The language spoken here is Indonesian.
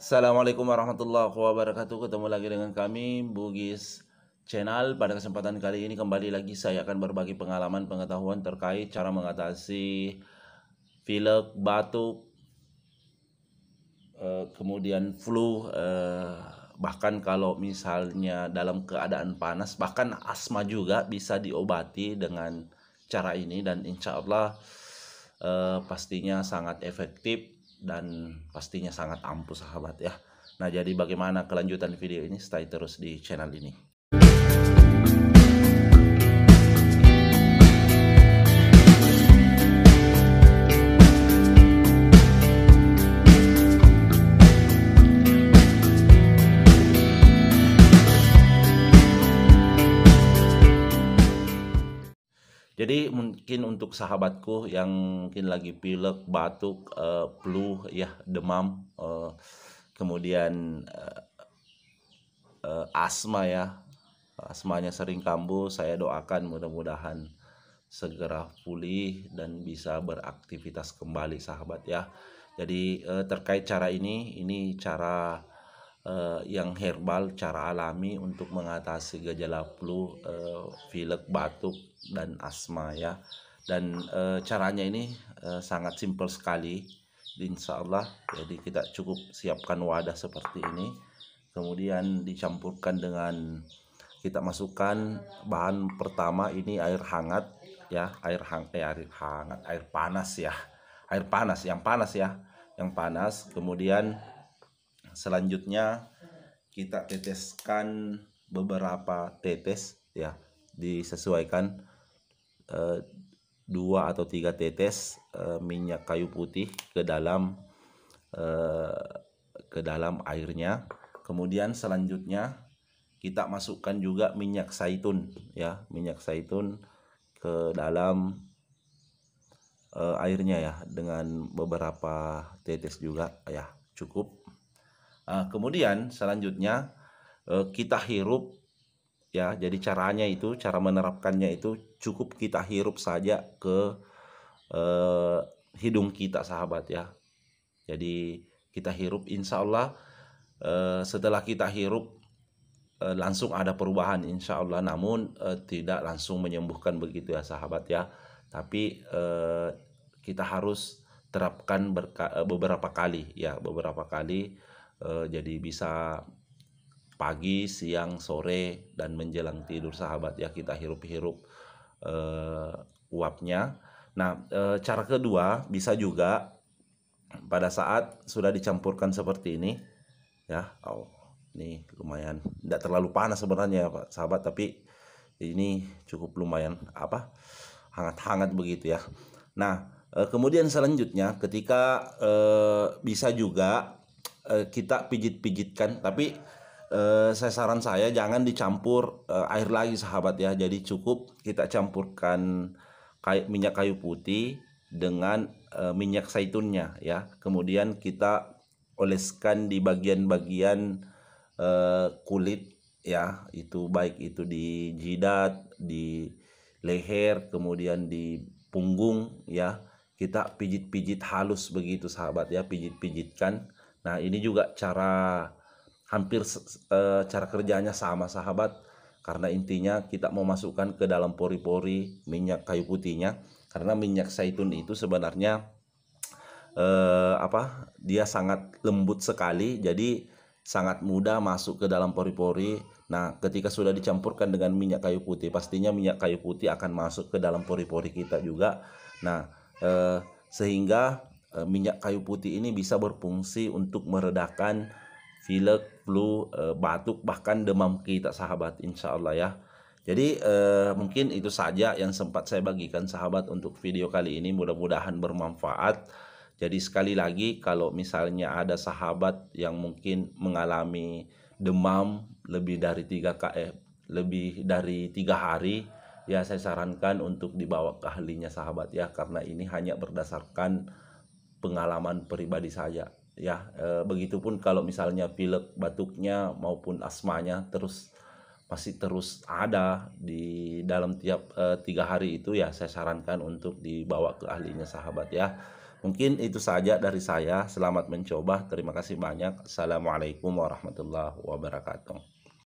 Assalamualaikum warahmatullahi wabarakatuh. Ketemu lagi dengan kami Bugis Channel. Pada kesempatan kali ini kembali lagi saya akan berbagi pengalaman pengetahuan terkait cara mengatasi pilek, batuk, kemudian flu, bahkan kalau misalnya dalam keadaan panas, bahkan asma juga bisa diobati dengan cara ini, dan insya Allah pastinya sangat efektif dan pastinya sangat ampuh sahabat ya. Nah, jadi bagaimana kelanjutan video ini? Stay terus di channel ini. Jadi mungkin untuk sahabatku yang mungkin lagi pilek, batuk, flu ya, demam, kemudian asma ya, asmanya sering kambuh, saya doakan mudah-mudahan segera pulih dan bisa beraktivitas kembali sahabat ya. Jadi terkait cara ini cara yang herbal, cara alami untuk mengatasi gejala flu, pilek, batuk, dan asma ya. Dan caranya ini sangat simpel sekali, insya Allah. Jadi kita cukup siapkan wadah seperti ini, kemudian dicampurkan dengan, kita masukkan bahan pertama ini air hangat ya, air hangat, air panas ya, air panas yang panas ya, yang panas. Kemudian selanjutnya kita teteskan beberapa tetes ya, disesuaikan 2 atau 3 tetes minyak kayu putih ke dalam airnya. Kemudian selanjutnya kita masukkan juga minyak zaitun ya, minyak zaitun ke dalam airnya ya, dengan beberapa tetes juga ya, cukup. Kemudian selanjutnya kita hirup ya. Jadi caranya itu, cara menerapkannya itu cukup kita hirup saja ke hidung kita sahabat ya. Jadi kita hirup, insya Allah setelah kita hirup langsung ada perubahan insya Allah. Namun tidak langsung menyembuhkan begitu ya sahabat ya, tapi kita harus terapkan beberapa kali ya, beberapa kali. Jadi bisa pagi, siang, sore, dan menjelang tidur sahabat ya, kita hirup-hirup uapnya. Nah, cara kedua bisa juga pada saat sudah dicampurkan seperti ini ya. Ini lumayan tidak terlalu panas sebenarnya Pak sahabat, tapi ini cukup lumayan hangat-hangat begitu ya. Nah, kemudian selanjutnya ketika bisa juga kita pijit-pijitkan, tapi saran saya jangan dicampur air lagi sahabat ya. Jadi cukup kita campurkan minyak kayu putih dengan minyak zaitunnya ya. Kemudian kita oleskan di bagian-bagian kulit ya, itu baik itu di jidat, di leher, kemudian di punggung ya. Kita pijit-pijit halus begitu sahabat ya, pijit-pijitkan. Nah, ini juga hampir cara kerjanya sama sahabat, karena intinya kita mau masukkan ke dalam pori-pori minyak kayu putihnya. Karena minyak zaitun itu sebenarnya dia sangat lembut sekali, jadi sangat mudah masuk ke dalam pori-pori. Nah, ketika sudah dicampurkan dengan minyak kayu putih, pastinya minyak kayu putih akan masuk ke dalam pori-pori kita juga. Nah, sehingga minyak kayu putih ini bisa berfungsi untuk meredakan pilek, flu, batuk, bahkan demam kita sahabat, insya Allah ya. Jadi mungkin itu saja yang sempat saya bagikan sahabat untuk video kali ini, mudah-mudahan bermanfaat. Jadi sekali lagi, kalau misalnya ada sahabat yang mungkin mengalami demam lebih dari 3 hari ya, saya sarankan untuk dibawa ke ahlinya sahabat ya, karena ini hanya berdasarkan pengalaman pribadi saja ya. Begitupun kalau misalnya pilek, batuknya maupun asmanya masih terus ada di dalam tiap 3 hari itu ya, saya sarankan untuk dibawa ke ahlinya sahabat ya. Mungkin itu saja dari saya. Selamat mencoba. Terima kasih banyak. Assalamualaikum warahmatullahi wabarakatuh.